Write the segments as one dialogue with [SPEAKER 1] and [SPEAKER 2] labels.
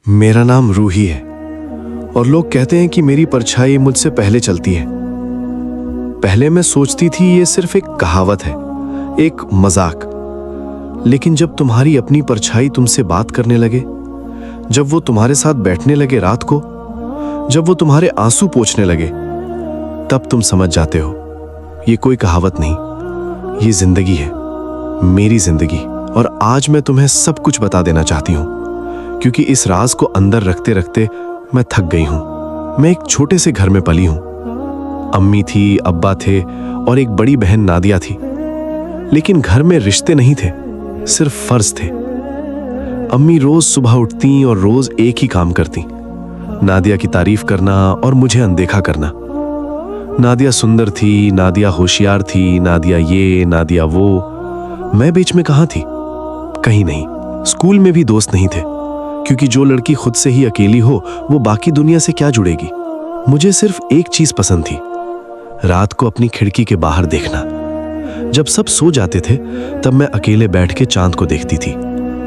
[SPEAKER 1] मेरा नाम रूही है और लोग कहते हैं कि मेरी परछाई मुझसे पहले चलती है। पहले मैं सोचती थी ये सिर्फ एक कहावत है, एक मजाक। लेकिन जब तुम्हारी अपनी परछाई तुमसे बात करने लगे, जब वो तुम्हारे साथ बैठने लगे रात को, जब वो तुम्हारे आंसू पोंछने लगे, तब तुम समझ जाते हो ये कोई कहावत नहीं, ये जिंदगी है, मेरी जिंदगी। और आज मैं तुम्हें सब कुछ बता देना चाहती हूं, क्योंकि इस राज को अंदर रखते रखते मैं थक गई हूं। मैं एक छोटे से घर में पली हूं। अम्मी थी, अब्बा थे और एक बड़ी बहन नादिया थी। लेकिन घर में रिश्ते नहीं थे, सिर्फ फर्ज थे। अम्मी रोज सुबह उठती और रोज एक ही काम करती, नादिया की तारीफ करना और मुझे अनदेखा करना। नादिया सुंदर थी, नादिया होशियार थी, नादिया ये, नादिया वो। मैं बीच में कहां थी? कहीं नहीं। स्कूल में भी दोस्त नहीं थे, क्योंकि जो लड़की खुद से ही अकेली हो वो बाकी दुनिया से क्या जुड़ेगी। मुझे सिर्फ एक चीज पसंद थी, रात को अपनी खिड़की के बाहर देखना। जब सब सो जाते थे तब मैं अकेले बैठ के चांद को देखती थी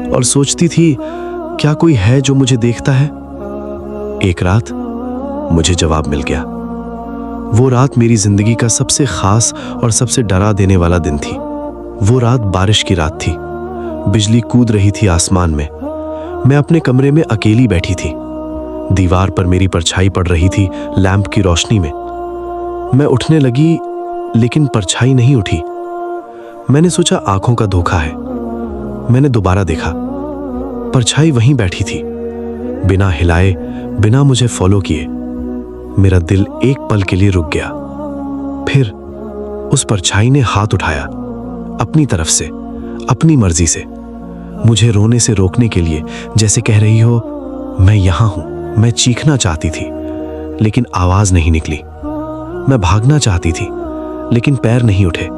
[SPEAKER 1] और सोचती थी, क्या कोई है जो मुझे देखता है? एक रात मुझे जवाब मिल गया। वो रात मेरी जिंदगी का सबसे खास और सबसे डरा देने वाला दिन थी। वो रात बारिश की रात थी। बिजली कूद रही थी आसमान में। मैं अपने कमरे में अकेली बैठी थी। दीवार पर मेरी परछाई पड़ रही थी लैंप की रोशनी में। मैं उठने लगी, लेकिन परछाई नहीं उठी। मैंने सोचा आंखों का धोखा है। मैंने दोबारा देखा, परछाई वहीं बैठी थी, बिना हिलाए, बिना मुझे फॉलो किए। मेरा दिल एक पल के लिए रुक गया। फिर उस परछाई ने हाथ उठाया, अपनी तरफ से, अपनी मर्जी से, मुझे रोने से रोकने के लिए, जैसे कह रही हो मैं यहां हूं। मैं चीखना चाहती थी, लेकिन आवाज नहीं निकली। मैं भागना चाहती थी, लेकिन पैर नहीं उठे,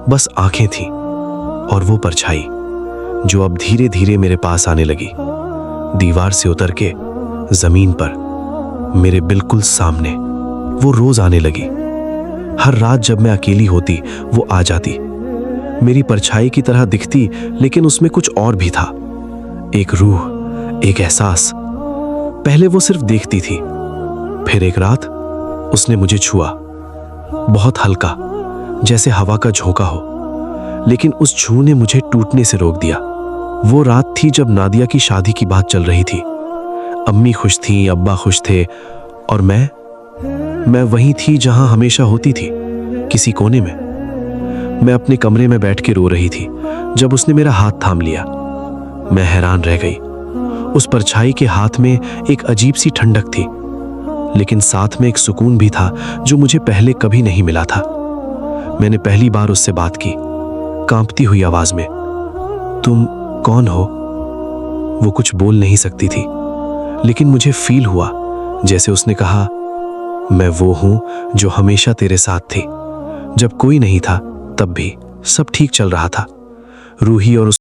[SPEAKER 1] बस आंखें थीं। और वो परछाई जो अब धीरे धीरे मेरे पास आने लगी, दीवार से उतर के जमीन पर, मेरे बिल्कुल सामने। वो रोज आने लगी। हर रात जब मैं अकेली होती वो आ जाती, मेरी परछाई की तरह दिखती, लेकिन उसमें कुछ और भी था। एक रूह, एक एहसास। पहले वो सिर्फ देखती थी, फिर एक रात उसने मुझे छुआ, बहुत हल्का, जैसे हवा का झोंका हो। लेकिन उस छू ने मुझे टूटने से रोक दिया। वो रात थी जब नादिया की शादी की बात चल रही थी। अम्मी खुश थी, अब्बा खुश थे, और मैं वहीं थी जहां हमेशा होती थी, किसी कोने में। मैं अपने कमरे में बैठ के रो रही थी जब उसने मेरा हाथ थाम लिया। मैं हैरान रह गई। उस परछाई के हाथ में एक अजीब सी ठंडक थी, लेकिन साथ में एक सुकून भी था जो मुझे पहले कभी नहीं मिला था। मैंने पहली बार उससे बात की, कांपती हुई आवाज में, तुम कौन हो? वो कुछ बोल नहीं सकती थी, लेकिन मुझे फील हुआ जैसे उसने कहा, मैं वो हूं जो हमेशा तेरे साथ थी। जब कोई नहीं था तब भी सब ठीक चल रहा था। रूही और